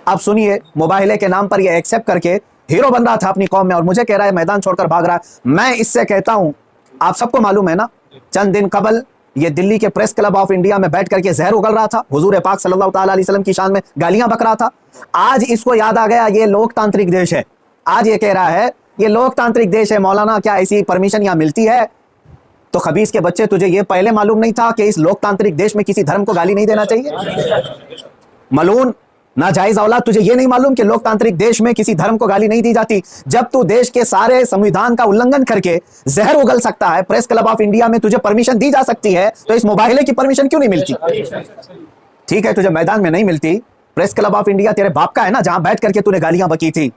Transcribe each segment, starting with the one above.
अब सुनिए, मुबाहिले के नाम पर ये एक्सेप्ट करके हीरो बन रहा था अपनी कौम में और मुझे कह रहा है मैदान छोड़कर भाग रहा है। मैं इससे कहता हूं, आप सबको मालूम है ना, चंद दिन कबल ये दिल्ली के प्रेस क्लब ऑफ इंडिया में बैठ करके जहर उगल रहा था, हुजूर पाक सल्लल्लाहु अलैहि वसल्लम की शान में गालियां बक रहा था। आज इसको याद आ गया ये लोकतांत्रिक देश है। आज ये कह रहा है ये लोकतांत्रिक देश है, मौलाना क्या ऐसी परमिशन यहां मिलती है? तो खबीस के बच्चे, तुझे ये पहले मालूम नहीं था कि इस लोकतांत्रिक देश में किसी धर्म को गाली नहीं देना चाहिए? मलून नाजायज औलाद, तुझे ये नहीं मालूम कि लोकतांत्रिक देश में किसी धर्म को गाली नहीं दी जाती? जब तू देश के सारे संविधान का उल्लंघन करके जहर उगल सकता है, प्रेस क्लब ऑफ इंडिया में तुझे परमिशन दी जा सकती है, तो इस मुबाहिले की परमिशन क्यों नहीं मिलती? ठीक है, तुझे मैदान में नहीं मिलती, प्रेस क्लब ऑफ इंडिया तेरे बाप का है ना, जहां बैठ करके तूने गालियां बकी थी।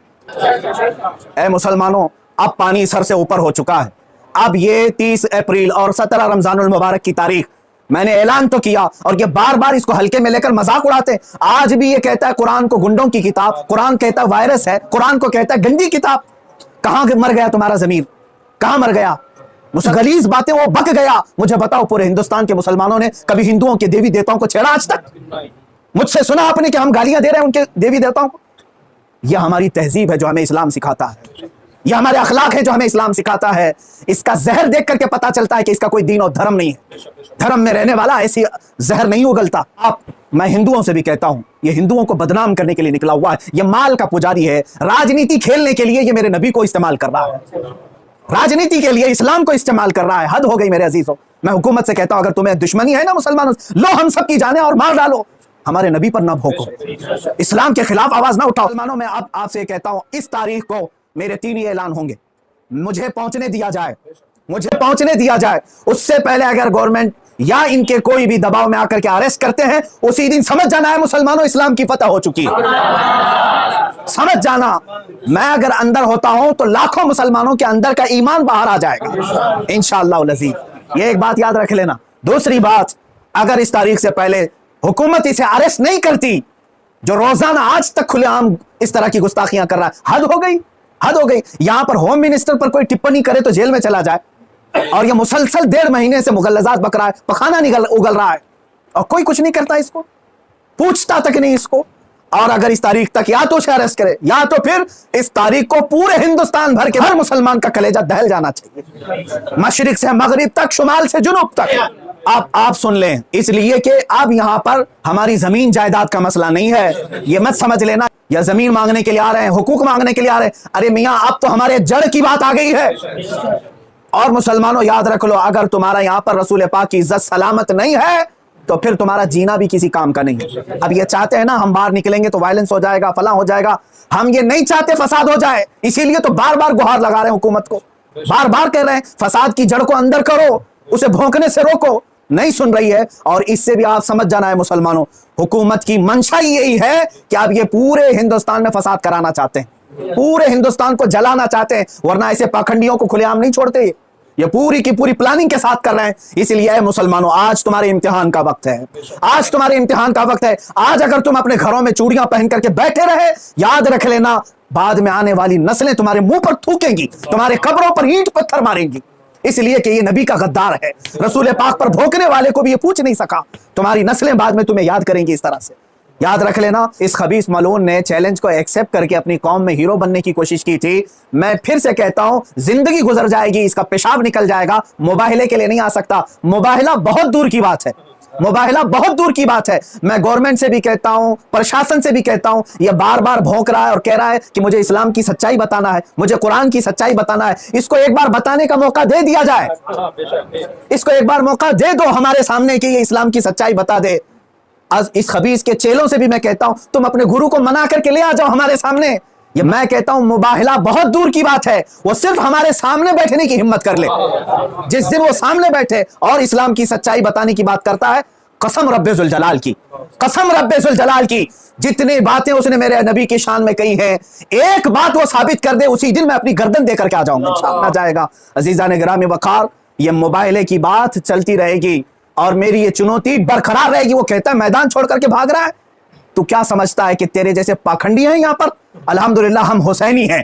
ए मुसलमानों, अब पानी सर से ऊपर हो चुका है। अब ये 30 अप्रैल और 17 रमजानुल मुबारक की तारीख मैंने ऐलान तो किया, और ये बार बार इसको हल्के में लेकर मजाक उड़ाते। आज भी ये कहता है कुरान को गुंडों की किताब, कुरान कहता है वायरस है, कुरान को कहता है गंदी किताब। कहां मर गया तुम्हारा जमीर? कहां मर गया? गलीज बातें वो बक गया। मुझे बताओ, पूरे हिंदुस्तान के मुसलमानों ने कभी हिंदुओं के देवी देवताओं को छेड़ा आज तक? मुझसे सुना आपने कि हम गालियां दे रहे हैं उनके देवी देवताओं को? यह हमारी तहजीब है जो हमें इस्लाम सिखाता है, यह हमारे अखलाक है जो हमें इस्लाम सिखाता है। इसका जहर देख करके पता चलता है कि इसका कोई दीन और धर्म नहीं है। धर्म में रहने वाला ऐसी जहर नहीं उगलता। मैं हिंदुओं से भी कहता हूं, ये हिंदुओं को बदनाम करने के लिए निकला हुआ है, ये माल का पुजारी है, राजनीति खेलने के लिए ये मेरे नबी को इस्तेमाल कर रहा है, राजनीति के लिए इस्लाम को इस्तेमाल कर रहा है। हद हो गई मेरे अजीजों। मैं हुकूमत से कहता हूं, अगर तुम्हें दुश्मनी है ना मुसलमानों, लो हम सब की जाने और मार डालो, हमारे नबी पर ना भोंको, इस्लाम के खिलाफ आवाज ना उठाओ। मुसलमानों, मैं अब आपसे कहता हूं, इस तारीख को मेरे 3 ही ऐलान होंगे, मुझे पहुंचने दिया जाए, मुझे पहुंचने दिया जाए। उससे पहले अगर गवर्नमेंट या इनके कोई भी दबाव में आकर के अरेस्ट करते हैं, उसी दिन समझ जाना है मुसलमानों, इस्लाम की फतह हो चुकी है। समझ जाना, मैं अगर अंदर होता हूं तो लाखों मुसलमानों के अंदर का ईमान बाहर आ जाएगा इंशाअल्लाह अज़ीज़। ये एक बात याद रख लेना। दूसरी बात, अगर इस तारीख से पहले हुकूमत इसे अरेस्ट नहीं करती, जो रोजाना आज तक खुलेआम इस तरह की गुस्ताखियां कर रहा है, हद हो गई, हद हो गई। यहां पर होम मिनिस्टर पर कोई टिप्पणी करे तो जेल में चला जाए, और ये मुसलसल 1.5 महीने से मुगल्लजात बक रहा है, पखाना उगल रहा है, और कोई कुछ नहीं करता, इसको पूछता तक नहीं इसको। और अगर इस तारीख तक या तो उसे अरेस्ट करे, या तो फिर इस तारीख को पूरे हिंदुस्तान भर के हर मुसलमान का कलेजा दहल जाना चाहिए, मशरिक से मगरिब तक, शुमाल से जुनूब तक। आप सुन लें, इसलिए कि अब यहां पर हमारी जमीन जायदाद का मसला नहीं है, ये मत समझ लेना या जमीन मांगने के लिए आ रहे हैं, हुकूक मांगने के लिए आ रहे हैं। अरे मियां, अब तो हमारे जड़ की बात आ गई है। और मुसलमानों, याद रख लो, अगर तुम्हारा यहां पर रसूल पाक की इज्जत सलामत नहीं है, तो फिर तुम्हारा जीना भी किसी काम का नहीं है। अब ये चाहते हैं ना, हम बाहर निकलेंगे तो वायलेंस हो जाएगा, फला हो जाएगा। हम ये नहीं चाहते फसाद हो जाए, इसीलिए तो बार बार गुहार लगा रहे हैं हुकूमत को, बार बार कह रहे हैं फसाद की जड़ को अंदर करो, उसे भौंकने से रोको। नहीं सुन रही है। और इससे भी आप समझ जाना है मुसलमानों, हुकूमत की मंशा यही है कि आप ये पूरे हिंदुस्तान में फसाद कराना चाहते हैं, पूरे हिंदुस्तान को जलाना चाहते हैं, वरना ऐसे पाखंडियों को खुलेआम नहीं छोड़ते। ये पूरी की पूरी प्लानिंग के साथ कर रहे हैं। इसलिए मुसलमानों, आज तुम्हारे इम्तिहान का वक्त है, आज तुम्हारे इम्तिहान का वक्त है। आज अगर तुम अपने घरों में चूड़ियां पहन करके बैठे रहे, याद रख लेना, बाद में आने वाली नस्लें तुम्हारे मुंह पर थूकेंगी, तुम्हारे कब्रों पर ईंट पत्थर मारेंगी, इसलिए कि ये नबी का गद्दार है। रसूल पाक पर भोंकने वाले को भी ये पूछ नहीं सका। तुम्हारी नस्लें बाद में तुम्हें याद करेंगी इस तरह से। याद रख लेना, इस खबीस मलून ने चैलेंज को एक्सेप्ट करके अपनी कौम में हीरो बनने की कोशिश की थी। मैं फिर से कहता हूं, जिंदगी गुजर जाएगी, इसका पेशाब निकल जाएगा, मुबाहिले के लिए नहीं आ सकता। मुबाहिला बहुत दूर की बात है, मुबाहिला बहुत दूर की बात है। मैं गवर्नमेंट से भी कहता हूं, प्रशासन से भी कहता हूं, यह बार बार भौंक रहा है और कह रहा है कि मुझे इस्लाम की सच्चाई बताना है, मुझे कुरान की सच्चाई बताना है। इसको एक बार बताने का मौका दे दिया जाए, इसको एक बार मौका दे दो हमारे सामने कि ये इस्लाम की सच्चाई बता दे। आज इस खबीस के चेलों से भी मैं कहता हूं, तुम अपने गुरु को मना करके ले आ जाओ हमारे सामने। ये मैं कहता हूं, मुबाहिला बहुत दूर की बात है, वो सिर्फ हमारे सामने बैठने की हिम्मत कर ले। जिस दिन वो सामने बैठे और इस्लाम की सच्चाई बताने की बात करता है, कसम रब्बे जुल जलाल की, कसम रब्बे जुल जलाल की, जितनी बातें उसने मेरे नबी की शान में कही हैं, एक बात वो साबित कर दे, उसी दिन मैं अपनी गर्दन देकर के आ जाऊंगा, इंशाअल्लाह जाएगा। अजीजान गिरामी वकार, ये मुबाहिले की बात चलती रहेगी और मेरी ये चुनौती बरकरार रहेगी। वो कहता है मैदान छोड़ करके भाग रहा है, तू क्या समझता है कि तेरे जैसे पाखंडी हैं यहाँ पर? अल्हम्दुलिल्लाह हम हुसैनी हैं,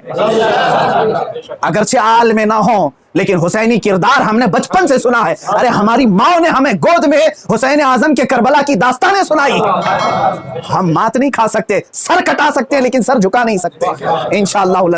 अगरचे आल में ना हो लेकिन हुसैनी किरदार हमने बचपन से सुना है। अरे हमारी माँ ने हमें गोद में हुसैन आजम के करबला की दास्तानें सुनाई। हम मात नहीं खा सकते, सर कटा सकते हैं, लेकिन सर झुका नहीं सकते इंशाअल्लाह।